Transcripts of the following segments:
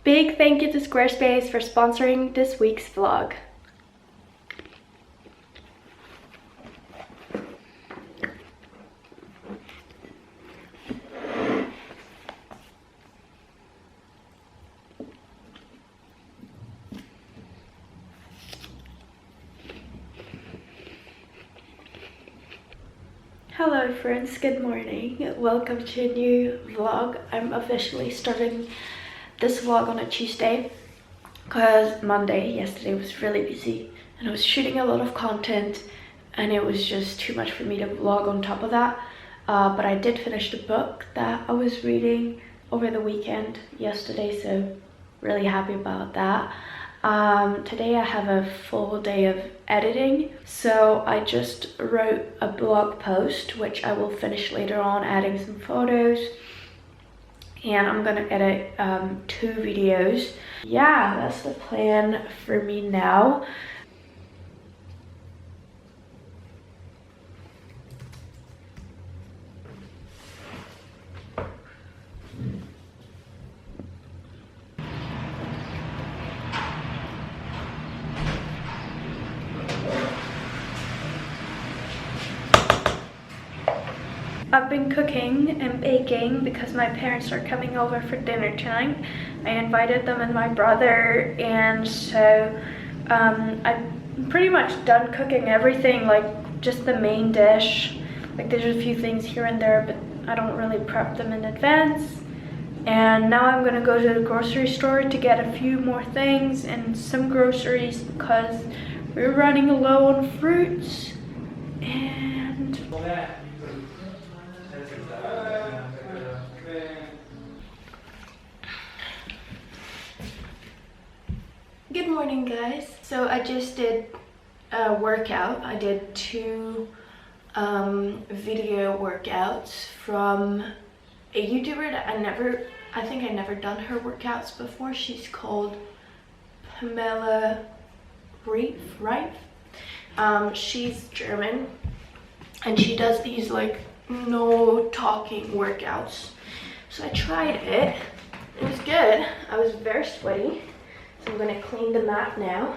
Big thank you to Squarespace for sponsoring this week's vlog. Hello friends, good morning. Welcome to a new vlog. I'm officially starting this vlog on a Tuesday because yesterday was really busy and I was shooting a lot of content and it was just too much for me to vlog on top of that. But I did finish the book that I was reading over the weekend yesterday, so really happy about that. Today I have a full day of editing, so I just wrote a blog post which I will finish later on, adding some photos, and I'm gonna edit 2 videos. Yeah, that's the plan for me now. I've been cooking and baking because my parents are coming over for dinner tonight. I invited them and my brother, and so I've pretty much done cooking everything, like just the main dish. Like there's a few things here and there, but I don't really prep them in advance. And now I'm gonna go to the grocery store to get a few more things and some groceries because we're running low on fruits. And good morning guys. So I just did a workout. I did 2 video workouts from a YouTuber that I think I never done her workouts before. She's called Pamela Reif, right? She's German and she does these like no talking workouts. So I tried it. It was good. I was very sweaty. So I'm gonna clean the mat now.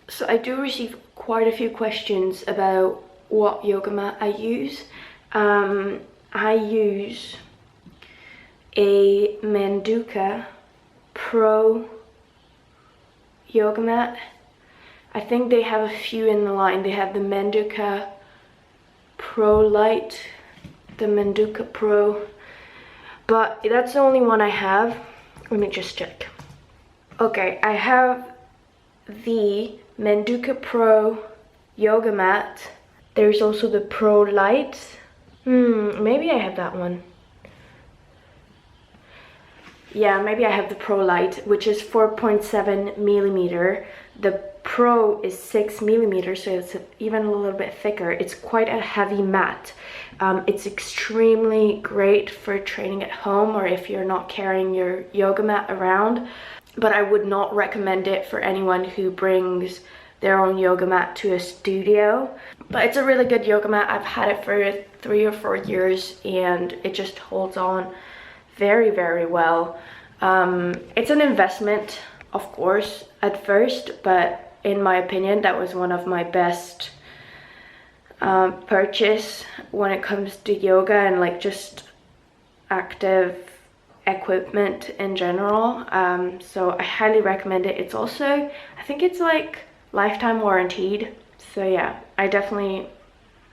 So I do receive quite a few questions about what yoga mat I use. I use a Manduca Pro Yoga Mat. I think they have a few in the line. They have the Manduca Pro Light, the Manduca Pro, but that's the only one I have. Let me just check. Okay, I have the Manduca Pro Yoga Mat. There's also the Pro Light. Maybe I have that one. Yeah, maybe I have the Pro Light, which is 4.7 millimeter. The Pro is 6 millimeters, so it's even a little bit thicker. It's quite a heavy mat. It's extremely great for training at home or if you're not carrying your yoga mat around, but I would not recommend it for anyone who brings their own yoga mat to a studio. But it's a really good yoga mat. I've had it for 3 or 4 years and it just holds on very, very well. It's an investment, of course, at first, but in my opinion, that was one of my best purchase when it comes to yoga and like just active equipment in general. So I highly recommend it. It's also, I think it's like lifetime warranted. So yeah, I definitely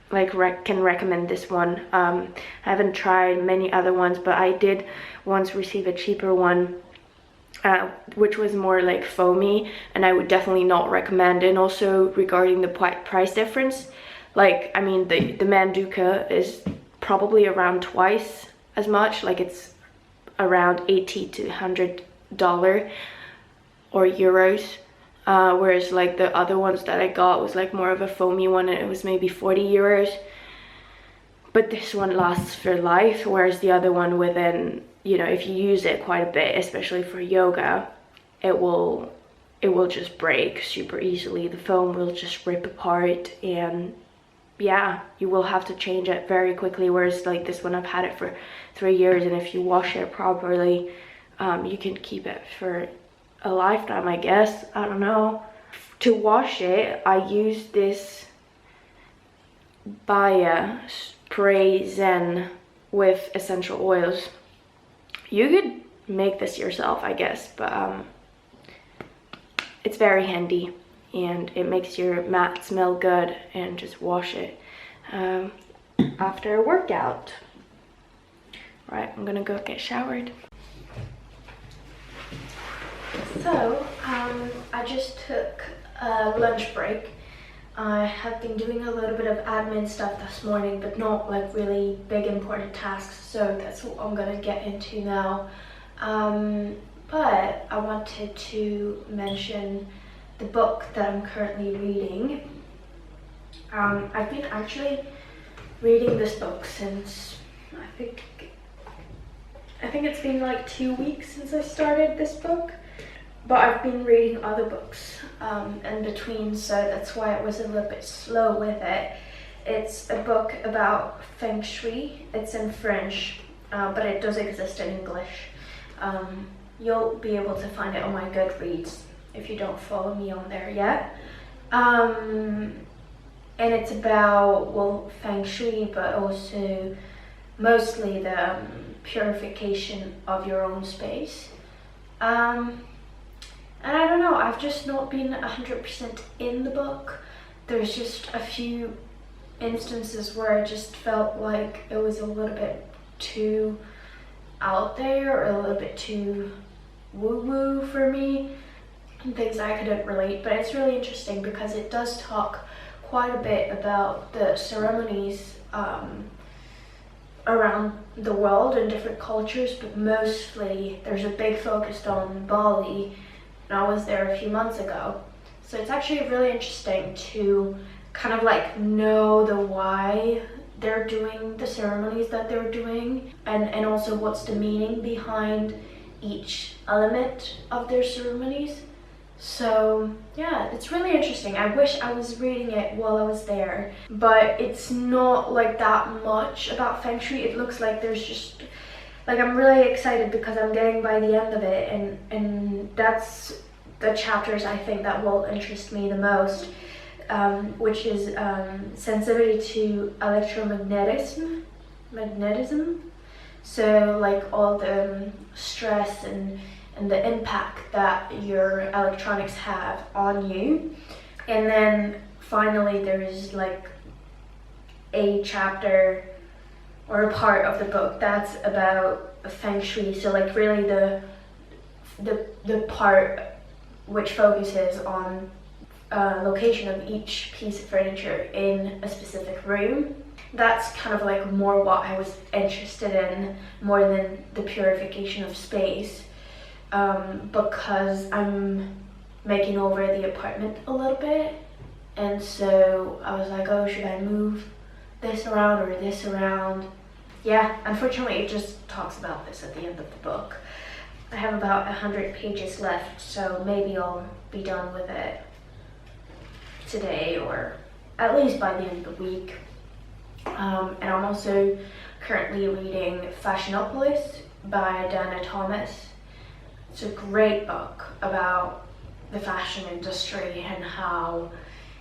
can recommend this one. I haven't tried many other ones, but I did once receive a cheaper one, which was more like foamy, and I would definitely not recommend. And also regarding the price difference, like I mean the Manduca is probably around twice as much, like it's around $80 to $100 or euros, whereas like the other ones that I got was like more of a foamy one and it was maybe 40 euros. But this one lasts for life, whereas the other one, within, you know, if you use it quite a bit, especially for yoga, it will just break super easily. The foam will just rip apart, and yeah, you will have to change it very quickly, whereas like this one, I've had it for 3 years, and if you wash it properly, you can keep it for a lifetime, I guess. I don't know. To wash it, I use this Baya Spray Zen with essential oils. You could make this yourself, I guess, but it's very handy, and it makes your mat smell good. And just wash it after a workout. Right, I'm gonna go get showered. So I just took a lunch break. I have been doing a little bit of admin stuff this morning, but not like really big important tasks, so that's what I'm gonna get into now. But I wanted to mention the book that I'm currently reading. I've been actually reading this book since I think it's been like 2 weeks since I started this book, but I've been reading other books in between, so that's why I was a little bit slow with it. It's a book about Feng Shui. It's in French, but it does exist in English. You'll be able to find it on my Goodreads if you don't follow me on there yet. And it's about, well, Feng Shui, but also mostly the purification of your own space. And I don't know, I've just not been 100% in the book. There's just a few instances where I just felt like it was a little bit too out there, or a little bit too woo-woo for me, and things I couldn't relate. But it's really interesting because it does talk quite a bit about the ceremonies around the world in different cultures, but mostly there's a big focus on Bali, and I was there a few months ago. So it's actually really interesting to kind of like know the why they're doing the ceremonies that they're doing, and also what's the meaning behind each element of their ceremonies. So yeah, it's really interesting. I wish I was reading it while I was there, but it's not like that much about Feng Shui. It looks like there's just like, I'm really excited because I'm getting by the end of it, and that's the chapters I think that will interest me the most, which is sensitivity to magnetism. So like all the stress and the impact that your electronics have on you. And then finally there is like a chapter or a part of the book that's about Feng Shui. So like really the part which focuses on location of each piece of furniture in a specific room. That's kind of like more what I was interested in, more than the purification of space, because I'm making over the apartment a little bit, and so I was like, oh, should I move this around or this around? Yeah, unfortunately it just talks about this at the end of the book. I have about 100 pages left, so maybe I'll be done with it today, or at least by the end of the week. And I'm also currently reading Fashionopolis by Dana Thomas. It's a great book about the fashion industry and how,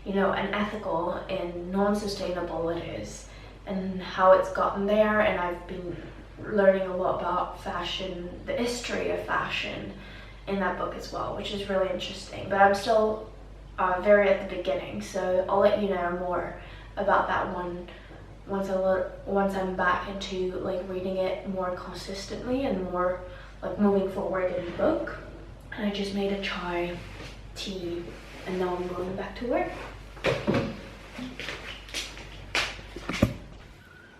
you know, unethical and non-sustainable it is, and how it's gotten there. And I've been learning a lot about fashion, the history of fashion in that book as well, which is really interesting. But I'm still very at the beginning, so I'll let you know more about that one once I'm back into like reading it more consistently and more like moving forward in the book. And I just made a chai tea, and now I'm going back to work.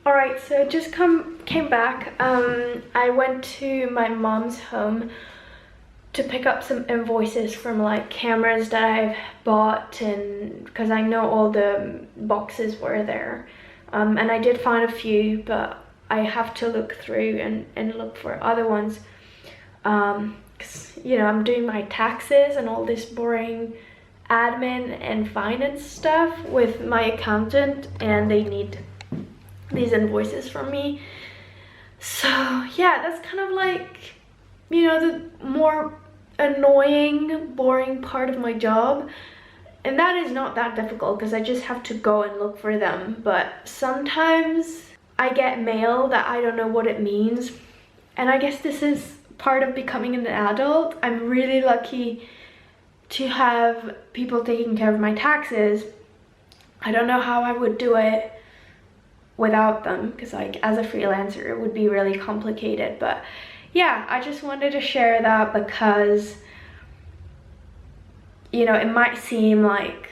Alright, so just came back. I went to my mom's home to pick up some invoices from like cameras that I've bought, and because I know all the boxes were there. And I did find a few, but I have to look through and look for other ones. 'Cause, you know, I'm doing my taxes and all this boring admin and finance stuff with my accountant, and they need these invoices from me. So yeah, that's kind of like, you know, the more annoying, boring part of my job. And that is not that difficult because I just have to go and look for them. But sometimes I get mail that I don't know what it means. And I guess this is part of becoming an adult. I'm really lucky to have people taking care of my taxes. I don't know how I would do it without them, because like as a freelancer it would be really complicated. But yeah, I just wanted to share that because, you know, it might seem like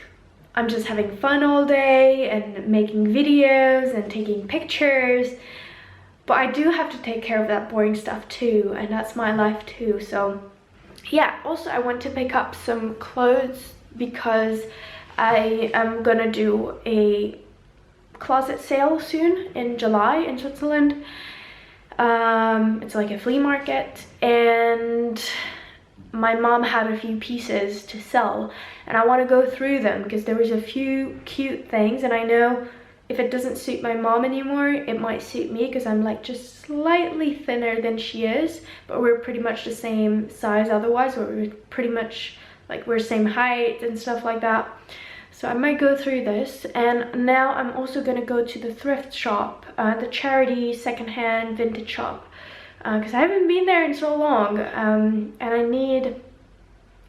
I'm just having fun all day and making videos and taking pictures, but I do have to take care of that boring stuff too, and that's my life too. So yeah, also I want to pick up some clothes because I am gonna do a closet sale soon in July in Switzerland. It's like a flea market, and my mom had a few pieces to sell, and I want to go through them because there was a few cute things, and I know if it doesn't suit my mom anymore, it might suit me because I'm like just slightly thinner than she is, but we're pretty much the same size otherwise, or we're pretty much like we're same height and stuff like that. So I might go through this. And now I'm also gonna go to the thrift shop, the charity secondhand vintage shop, because I haven't been there in so long, and I need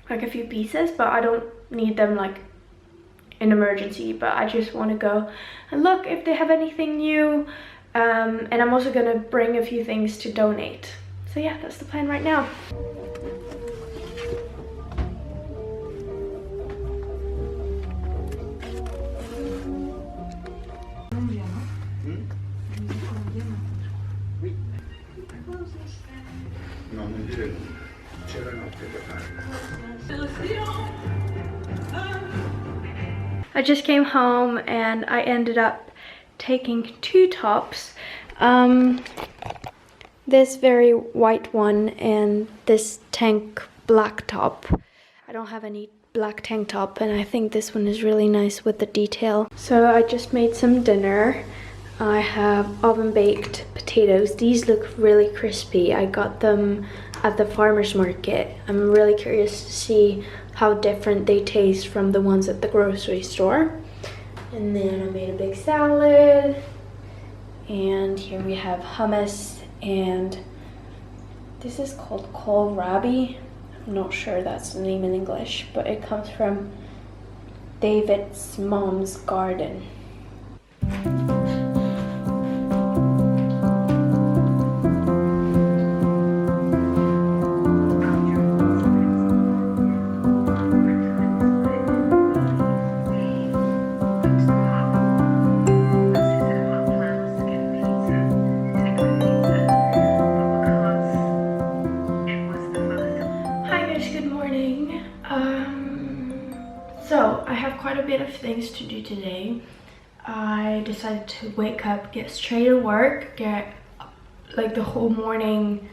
like a few pieces, but I don't need them like in emergency, but I just want to go and look if they have anything new, and I'm also gonna bring a few things to donate. So yeah, that's the plan right now. I just came home and I ended up taking two tops. This very white one and this tank black top. I don't have any black tank top, and I think this one is really nice with the detail. So I just made some dinner. I have oven baked potatoes. These look really crispy. I got them at the farmer's market. I'm really curious to see how different they taste from the ones at the grocery store. And then I made a big salad, and here we have hummus, and this is called kohlrabi. I'm not sure that's the name in English, but it comes from David's mom's garden. So I have quite a bit of things to do today. I decided to wake up, get straight to work, get like the whole morning,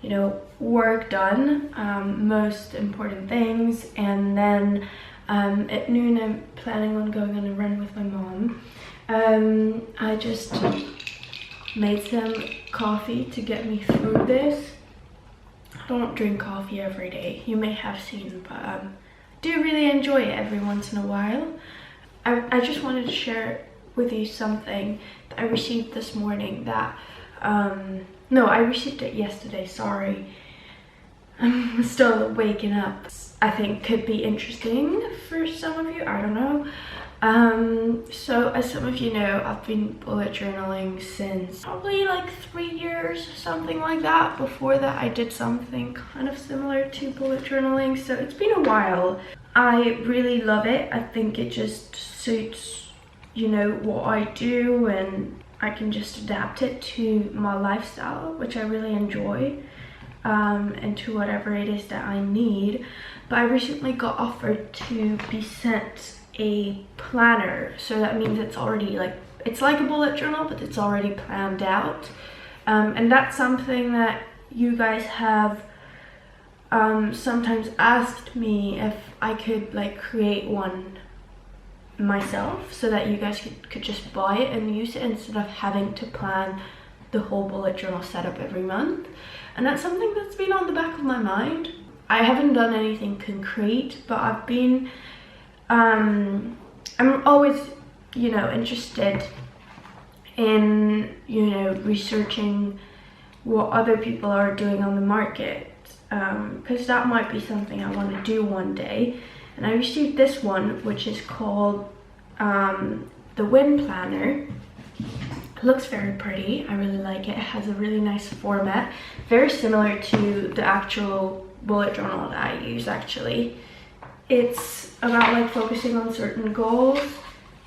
you know, work done, most important things, and then at noon I'm planning on going on a run with my mom. I just made some coffee to get me through this. I don't drink coffee every day, you may have seen, but do really enjoy it every once in a while. I just wanted to share with you something that I received this morning that, no, I received it yesterday, sorry. I'm still waking up. I think could be interesting for some of you, I don't know. So as some of you know, I've been bullet journaling since probably like 3 years, something like that. Before that I did something kind of similar to bullet journaling, so it's been a while. I really love it. I think it just suits, you know, what I do, and I can just adapt it to my lifestyle, which I really enjoy, and to whatever it is that I need. But I recently got offered to be sent a planner, so that means it's already like, it's like a bullet journal, but it's already planned out, and that's something that you guys have sometimes asked me if I could like create one myself so that you guys could just buy it and use it instead of having to plan the whole bullet journal setup every month. And that's something that's been on the back of my mind. I haven't done anything concrete, but I've been I'm always, you know, interested in, you know, researching what other people are doing on the market, because that might be something I want to do one day. And I received this one, which is called the Wind Planner. It looks very pretty. I really like it. It has a really nice format, very similar to the actual bullet journal that I use actually. It's about like focusing on certain goals,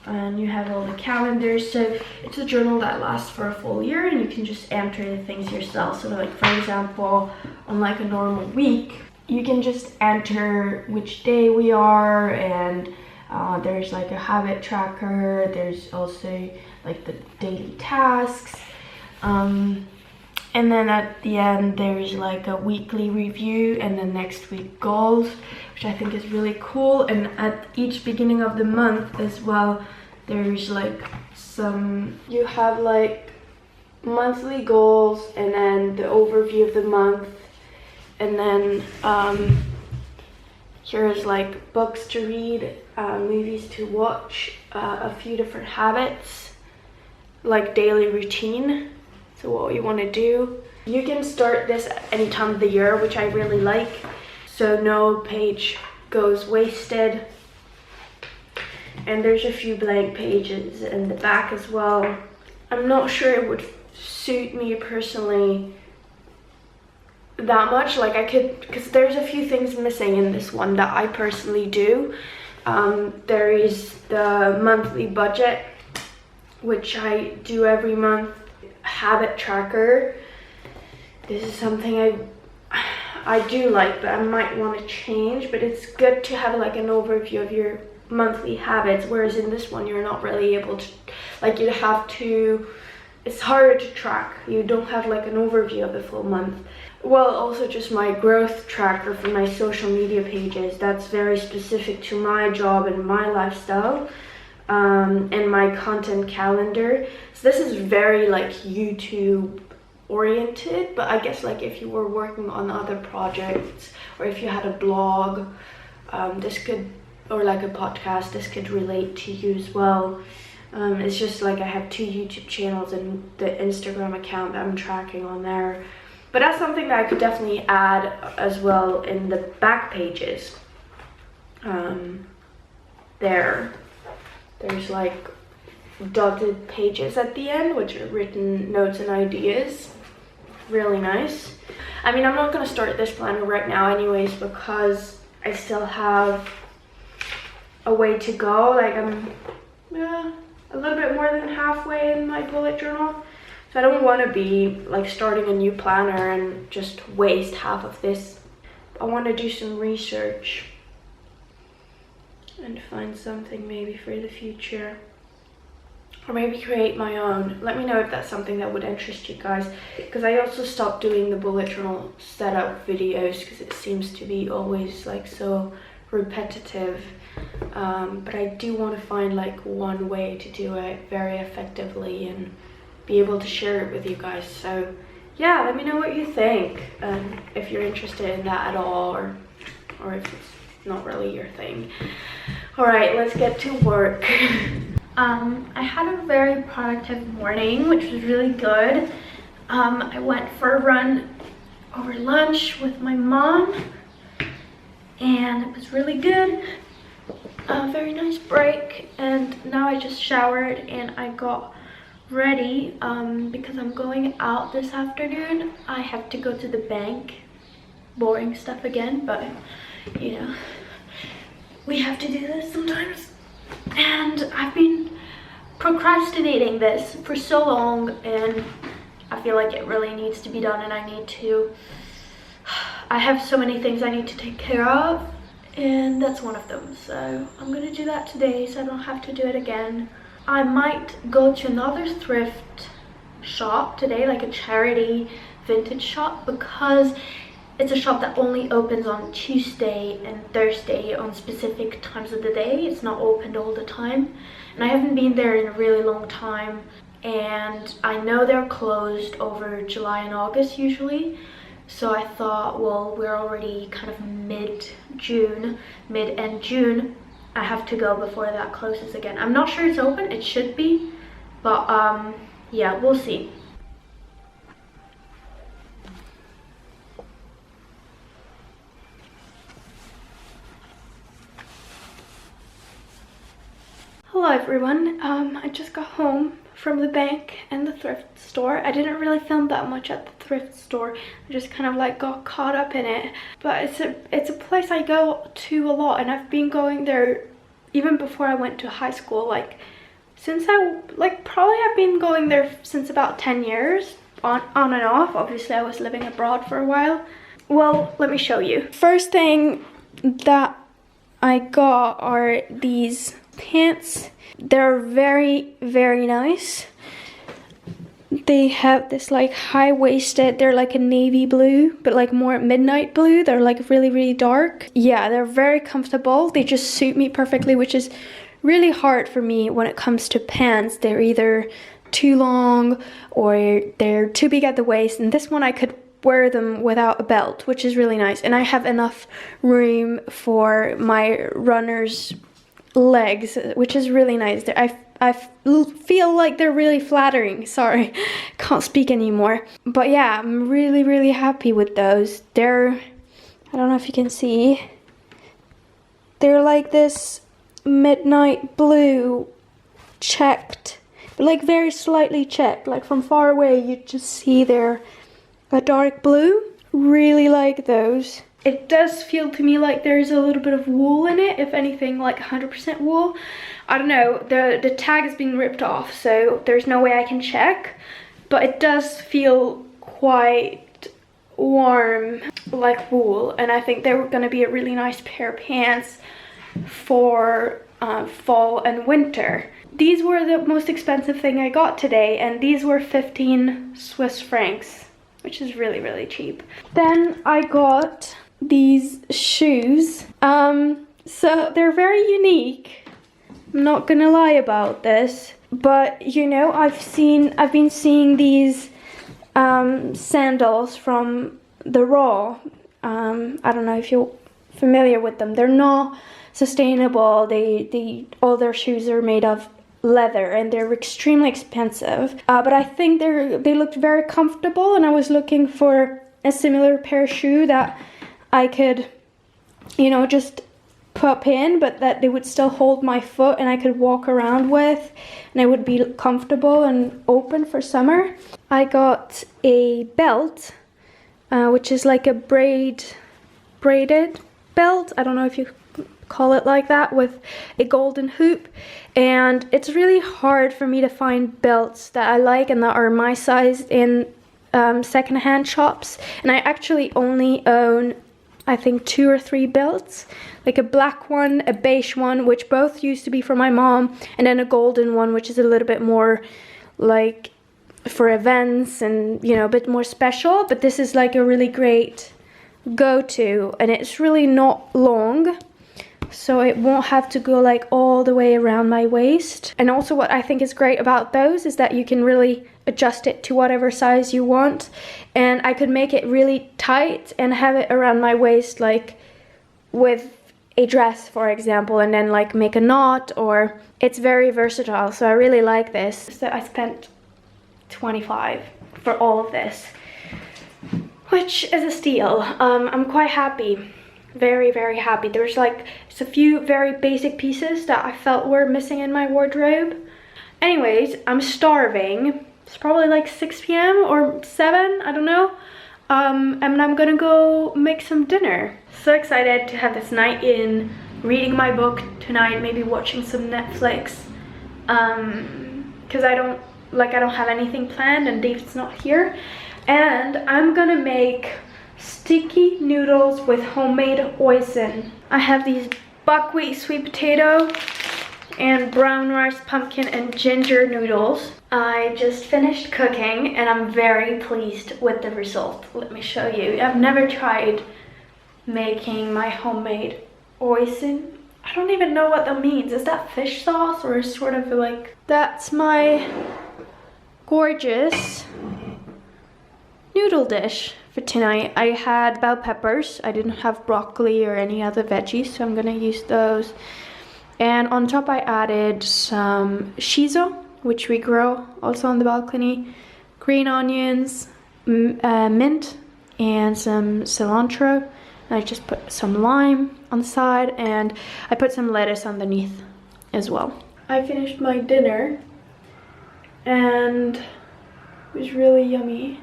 and you have all the calendars. So it's a journal that lasts for a full year, and you can just enter the things yourself. So like, for example, on like a normal week, you can just enter which day we are, and there's like a habit tracker. There's also like the daily tasks, and then at the end there's like a weekly review and the next week goals, which I think is really cool. And at each beginning of the month as well, there's like you have like monthly goals and then the overview of the month, and then here's like books to read, movies to watch, a few different habits, like daily routine, so what you want to do. You can start this at any time of the year, which I really like, so no page goes wasted. And there's a few blank pages in the back as well. I'm not sure it would suit me personally that much. Like I could, because there's a few things missing in this one that I personally do. There is the monthly budget, which I do every month. Habit tracker. This is something I do like, but I might want to change. But it's good to have like an overview of your monthly habits, whereas in this one you're not really able to, like, you have to, it's harder to track. You don't have like an overview of the full month. Well, also just my growth tracker for my social media pages, that's very specific to my job and my lifestyle, and my content calendar. So this is very like YouTube oriented, but I guess like if you were working on other projects, or if you had a blog, this could, or like a podcast, this could relate to you as well. It's just like I have 2 YouTube channels and the Instagram account that I'm tracking on there. But that's something that I could definitely add as well in the back pages. There's like dotted pages at the end, which are written notes and ideas. Really nice. I mean, I'm not going to start this planner right now anyways, because I still have a way to go. Like I'm a little bit more than halfway in my bullet journal. So I don't want to be like starting a new planner and just waste half of this. I want to do some research and find something maybe for the future, or maybe create my own. Let me know if that's something that would interest you guys, because I also stopped doing the bullet journal setup videos because it seems to be always like so repetitive. But I do want to find like one way to do it very effectively and be able to share it with you guys. So yeah, let me know what you think, and if you're interested in that at all, or if it's not really your thing. All right, let's get to work. I had a very productive morning, which was really good. I went for a run over lunch with my mom, and it was really good. A very nice break, and now I just showered and I got ready because I'm going out this afternoon. I have to go to the bank. Boring stuff again, but you know, we have to do this sometimes. And I've been procrastinating this for so long, and I feel like it really needs to be done, and I have so many things I need to take care of, and that's one of them. So I'm gonna do that today so I don't have to do it again. I might go to another thrift shop today, like a charity vintage shop, because it's a shop that only opens on Tuesday and Thursday on specific times of the day. It's not opened all the time. And I haven't been there in a really long time. And I know they're closed over July and August usually. So I thought, well, we're already kind of mid-June, mid-end June. I have to go before that closes again. I'm not sure it's open. It should be. But yeah, we'll see. Hello everyone, I just got home from the bank and the thrift store. I didn't really film that much at the thrift store. I just kind of like got caught up in it. But it's a place I go to a lot, and I've been going there even before I went to high school. Like since probably I've been going there since about 10 years on and off. Obviously I was living abroad for a while. Well, let me show you. First thing that I got are these pants. They're very, very nice. They have this like high-waisted, they're like a navy blue, but like more midnight blue. They're like really, really dark. Yeah, they're very comfortable. They just suit me perfectly, which is really hard for me when it comes to pants. They're either too long or they're too big at the waist, and this one I could wear them without a belt, which is really nice. And I have enough room for my runner's legs, which is really nice. I feel like they're really flattering. Sorry, can't speak anymore. But yeah, I'm really, really happy with those. They're, I don't know if you can see, they're like this midnight blue, checked, but like very slightly checked. Like from far away you just see they're a dark blue. Really like those. It does feel to me like there's a little bit of wool in it, if anything, like 100% wool. I don't know, the tag has been ripped off, so there's no way I can check. But it does feel quite warm, like wool. And I think they were gonna be a really nice pair of pants for fall and winter. These were the most expensive thing I got today, and these were 15 Swiss francs, which is really, really cheap. Then I got these shoes. So they're very unique. I'm not gonna lie about this, but you know, I've been seeing these sandals from the Raw. I don't know if you're familiar with them. They're not sustainable. All their shoes are made of leather and they're extremely expensive. But I think they looked very comfortable, and I was looking for a similar pair of shoe that I could, you know, just pop in, but that they would still hold my foot and I could walk around with, and it would be comfortable and open for summer. I got a belt, which is like a braided belt. I don't know if you call it like that, with a golden hoop. And it's really hard for me to find belts that I like and that are my size in secondhand shops. And I actually only own, I think, 2 or 3 belts, like a black one, a beige one, which both used to be for my mom, and then a golden one, which is a little bit more like for events and, you know, a bit more special. But this is like a really great go-to, and it's really not long, so it won't have to go like all the way around my waist. And also what I think is great about those is that you can really adjust it to whatever size you want, and I could make it really tight and have it around my waist, like with a dress, for example, and then like make a knot, or it's very versatile. So I really like this. So I spent 25 for all of this, which is a steal. I'm quite happy. Very, very happy. There's like just a few very basic pieces that I felt were missing in my wardrobe. Anyways, I'm starving. It's probably like 6 p.m. or 7, I don't know. And I'm gonna go make some dinner. So excited to have this night in, reading my book tonight, maybe watching some Netflix. Because I don't have anything planned and David's not here. And I'm gonna make sticky noodles with homemade hoisin. I have these buckwheat sweet potato and brown rice, pumpkin, and ginger noodles. I just finished cooking and I'm very pleased with the result. Let me show you. I've never tried making my homemade hoisin. I don't even know what that means. Is that fish sauce or sort of like... That's my gorgeous noodle dish for tonight. I had bell peppers. I didn't have broccoli or any other veggies, so I'm gonna use those. And on top I added some shiso, which we grow also on the balcony, green onions, mint, and some cilantro. And I just put some lime on the side, and I put some lettuce underneath as well. I finished my dinner, and it was really yummy.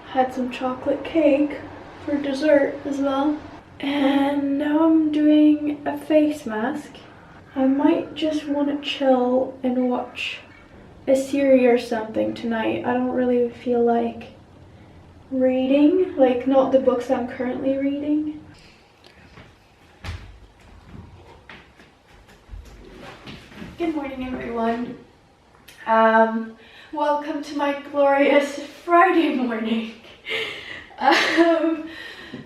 Had some chocolate cake for dessert as well. And now I'm doing a face mask. I might just want to chill and watch a series or something tonight. I don't really feel like reading, like not the books I'm currently reading. Good morning, everyone. Welcome to my glorious Friday morning.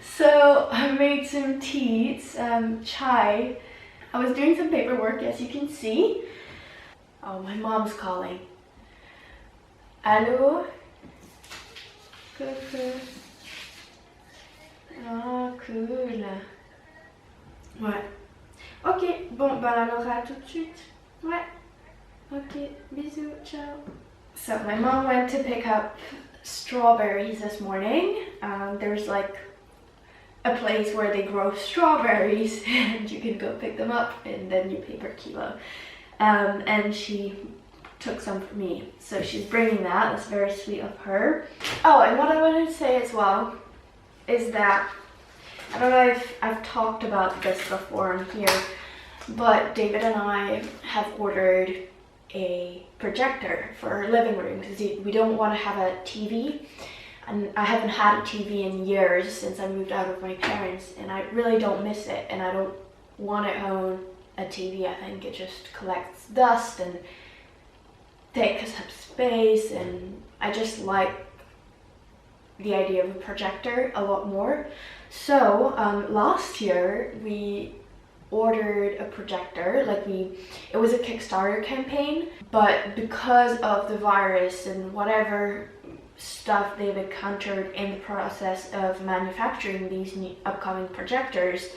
So I made some tea, it's chai. I was doing some paperwork, as you can see. Oh, my mom's calling. Allô? Coucou. Oh, cool. Ouais. Ok, bon, ben alors à tout de suite. Ouais. Ok, bisous, ciao. So my mom went to pick up strawberries this morning. There's like a place where they grow strawberries and you can go pick them up and then you pay per kilo. And she took some for me, so she's bringing that. That's very sweet of her. Oh, and what I wanted to say as well is that, I don't know if I've talked about this before on here, but David and I have ordered a projector for our living room because we don't want to have a TV. And I haven't had a TV in years since I moved out with my parents, and I really don't miss it, and I don't want to own a TV. I think it just collects dust and takes up space, and I just like the idea of a projector a lot more. So last year we ordered a projector, it was a Kickstarter campaign, but because of the virus and whatever stuff they've encountered in the process of manufacturing these new upcoming projectors,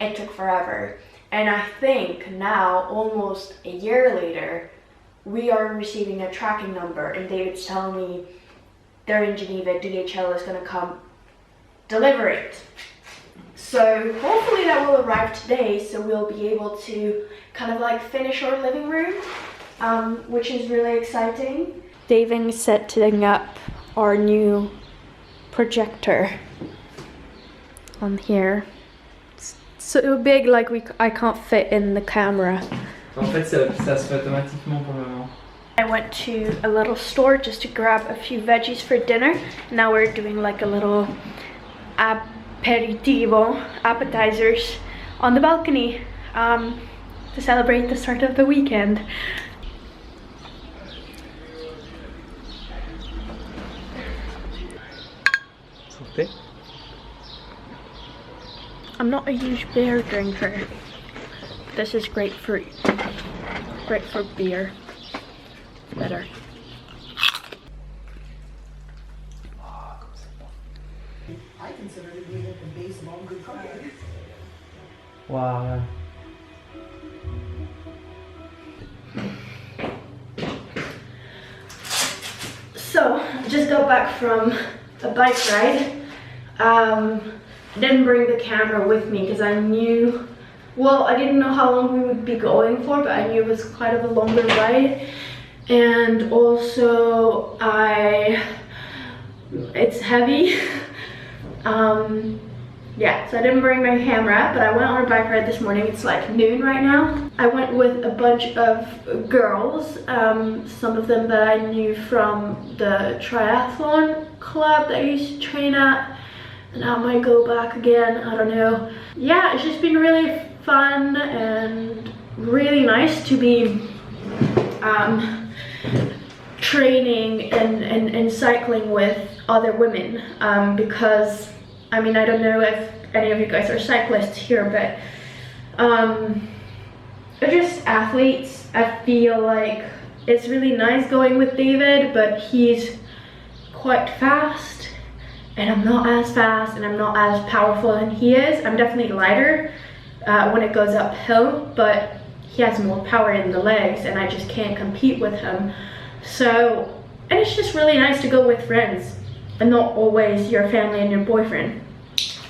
it took forever. And I think now, almost a year later, we are receiving a tracking number, and David's telling me they're in Geneva, DHL is gonna come deliver it. So hopefully that will arrive today, so we'll be able to kind of like finish our living room, which is really exciting. David is setting up our new projector on here. It's so big, like I can't fit in the camera. En fait, ça se fait automatiquement pour le moment. I went to a little store just to grab a few veggies for dinner. Now we're doing like a little aperitivo, appetizers on the balcony to celebrate the start of the weekend. Santé. I'm not a huge beer drinker. This is great for beer. Better. I consider it to be like the base of all good cooking. Wow. So, I just got back from a bike ride. I didn't bring the camera with me because I knew, well, I didn't know how long we would be going for, but I knew it was quite of a longer ride. And also, it's heavy. Yeah, so I didn't bring my camera, but I went on a bike ride this morning. It's like noon right now. I went with a bunch of girls, some of them that I knew from the triathlon club that I used to train at, and I might go back again, I don't know. Yeah, it's just been really fun and really nice to be training and cycling with other women, because I mean, I don't know if any of you guys are cyclists here, but they're just athletes. I feel like it's really nice going with David, but he's quite fast and I'm not as fast and I'm not as powerful than he is. I'm definitely lighter when it goes uphill, but he has more power in the legs and I just can't compete with him. So, and it's just really nice to go with friends and not always your family and your boyfriend.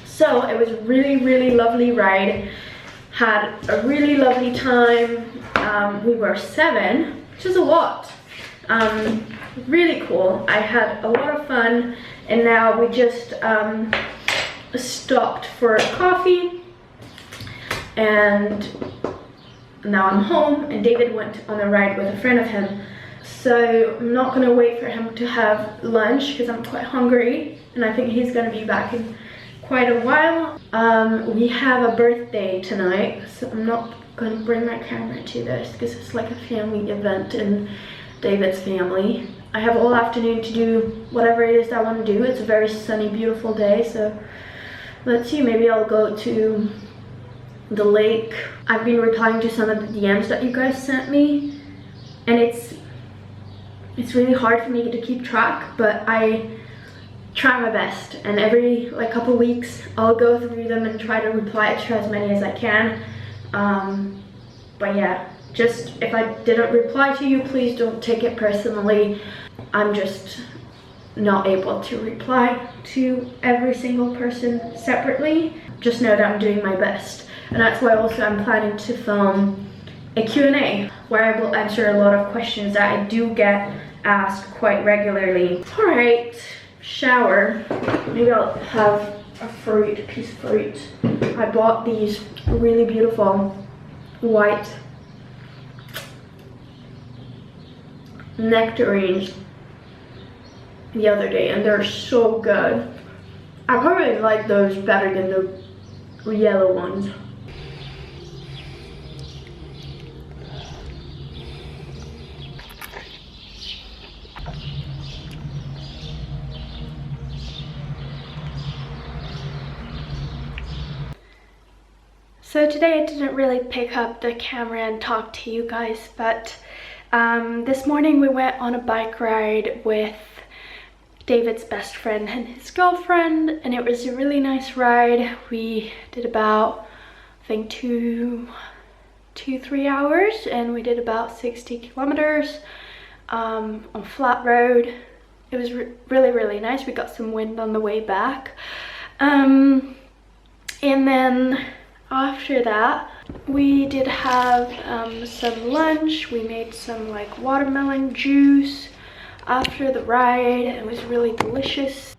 So it was a really lovely ride. Had a really lovely time. We were 7, which is a lot. Really cool. I had a lot of fun, and now we just stopped for coffee, and now I'm home, and David went on a ride with a friend of him. So I'm not gonna wait for him to have lunch because I'm quite hungry, and I think he's gonna be back in quite a while. We have a birthday tonight, so I'm not gonna bring my camera to this because it's like a family event in David's family. I have all afternoon to do whatever it is I want to do. It's a very sunny, beautiful day, so let's see, maybe I'll go to the lake. I've been replying to some of the DMs that you guys sent me, and it's really hard for me to keep track, but I try my best, and every like couple weeks I'll go through them and try to reply to as many as I can. But yeah, just if I didn't reply to you, please don't take it personally. I'm just not able to reply to every single person separately. Just know that I'm doing my best, and that's why also I'm planning to film a Q&A where I will answer a lot of questions that I do get asked quite regularly. All right, shower. Maybe I'll have a piece of fruit. I bought these really beautiful white nectarines the other day, and they're so good. I probably like those better than the yellow ones. So today I didn't really pick up the camera and talk to you guys, but this morning we went on a bike ride with David's best friend and his girlfriend, and it was a really nice ride. We did about, I think, 2-3 hours, and we did about 60 kilometers on flat road. It was really nice. We got some wind on the way back, and then after that we did have some lunch. We made some like watermelon juice after the ride. It was really delicious.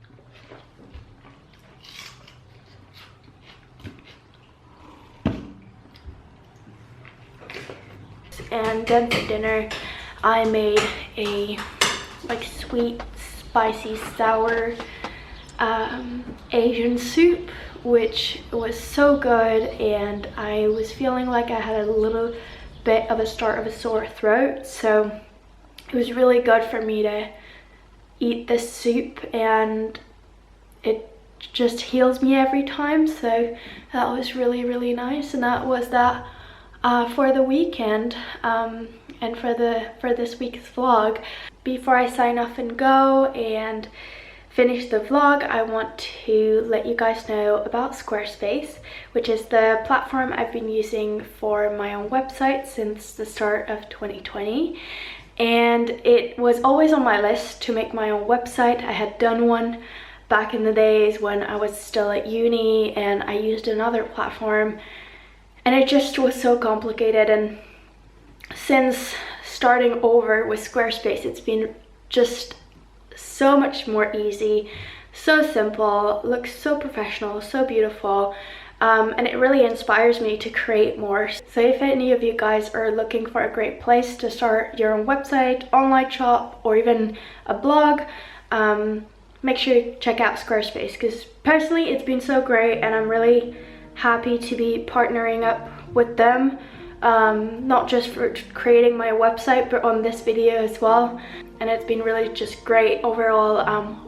And then for dinner I made a like sweet, spicy, sour Asian soup, which was so good, and I was feeling like I had a little bit of a start of a sore throat, so it was really good for me to eat this soup, and it just heals me every time. So that was really nice, and that was that for the weekend and for this week's vlog. Before I sign off and go and finish the vlog, I want to let you guys know about Squarespace, which is the platform I've been using for my own website since the start of 2020. And it was always on my list to make my own website. I had done one back in the days when I was still at uni, and I used another platform, and it just was so complicated. And since starting over with Squarespace, it's been just so much more easy, so simple, looks so professional, so beautiful, and it really inspires me to create more. So if any of you guys are looking for a great place to start your own website, online shop, or even a blog, make sure you check out Squarespace, because personally it's been so great, and I'm really happy to be partnering up with them. not just for creating my website, but on this video as well. And it's been really just great overall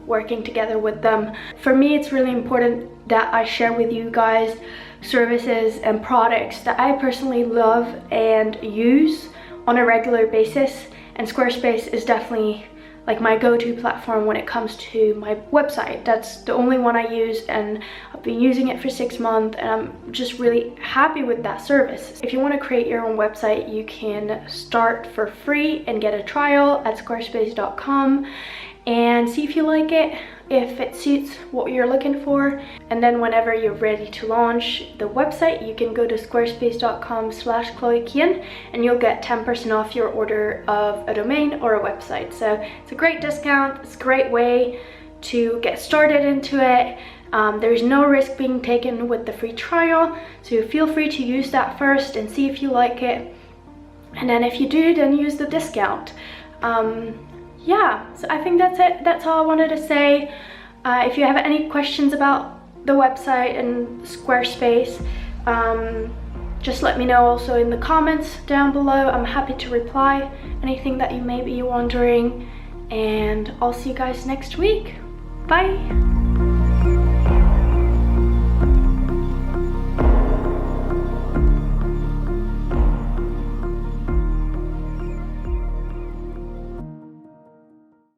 working together with them. For me, it's really important that I share with you guys services and products that I personally love and use on a regular basis, and Squarespace is definitely like my go-to platform when it comes to my website. That's the only one I use, and I've been using it for 6 months, and I'm just really happy with that service. If you want to create your own website, you can start for free and get a trial at squarespace.com and see if you like it, if it suits what you're looking for. And then whenever you're ready to launch the website, you can go to squarespace.com/chloe.chenorkian and you'll get 10% off your order of a domain or a website. So it's a great discount. It's a great way to get started into it. There's no risk being taken with the free trial, so feel free to use that first and see if you like it. And then if you do, then use the discount. Yeah, so I think that's it. That's all I wanted to say. If you have any questions about the website and Squarespace, just let me know also in the comments down below. I'm happy to reply anything that you may be wondering, and I'll see you guys next week. Bye.